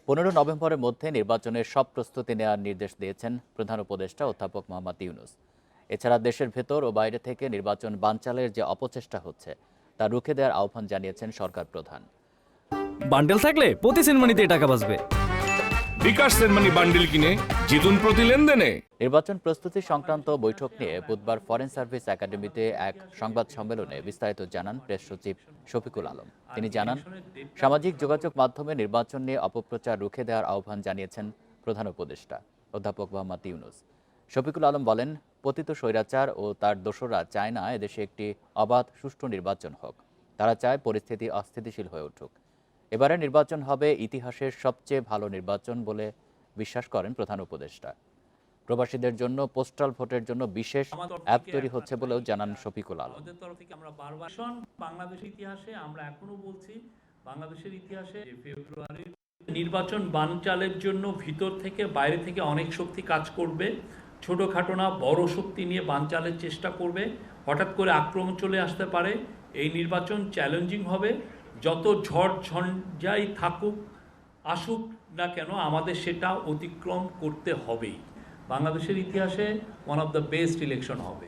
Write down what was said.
15 নভেম্বরের মধ্যে নির্বাচনের সব প্রস্তুতি নেওয়ার নির্দেশ দিয়েছেন প্রধান উপদেষ্টা অধ্যাপক মোহাম্মদ ইউনূস। এছাড়া দেশের ভেতর ও বাইরে থেকে নির্বাচন বানচালের যে অপচেষ্টা হচ্ছে তা রুখে দেওয়ার আহ্বান জানিয়েছেন সরকার প্রধান। বান্ডেল থাকলে প্রতি সেনমানিতে টাকা বাঁচবে। বিকাশ সেনমানি বান্ডেল কিনে জিতুন প্রতি লেনদেনে। নির্বাচন প্রস্তুতি সংক্রান্ত বৈঠক নিয়ে বুধবার ফরেন সার্ভিস একাডেমিতে এক সংবাদ সম্মেলনে বিস্তারিত জানান প্রেস সচিব শফিকুল আলম। তিনি জানান, সামাজিক যোগাযোগ মাধ্যমে নির্বাচন নিয়ে অপপ্রচার রুখে দেওয়ার আহ্বান জানিয়েছেন প্রধান উপদেষ্টা অধ্যাপক মোহাম্মদ ইউনূস। শফিকুল আলম বলেন, পতিত স্বৈরাচার ও তার দোসররা চায় না এদেশে একটি অবাধ সুষ্ঠু নির্বাচন হোক। তারা চায় পরিস্থিতি অস্থিতিশীল হয়ে উঠুক। এবারে নির্বাচন হবে ইতিহাসের সবচেয়ে ভালো নির্বাচন বলে বিশ্বাস করেন প্রধান উপদেষ্টা। প্রবাসীদের জন্য পোস্টাল ভোটের জন্য বিশেষ অ্যাপ তৈরি হচ্ছে বলেও জানান শফিকুল আলম। আমাদের তরফ থেকে আমরা বারবার বাংলাদেশের ইতিহাসে আমরা এখনো বলছি, বাংলাদেশের ইতিহাসে ফেব্রুয়ারির নির্বাচন বানচালের জন্য ভিতর থেকে বাইরে থেকে অনেক শক্তি কাজ করবে। ছোটখাটো না বড় শক্তি নিয়ে বানচালের চেষ্টা করবে। হঠাৎ করে আক্রমণ চলে আসতে পারে। এই নির্বাচন চ্যালেঞ্জিং হবে। যত ঝড় ঝঞ্ঝাই থাকুক আসুক না কেন, আমাদের সেটা অতিক্রম করতে হবেই। বাংলাদেশের ইতিহাসে one of the best election হবে।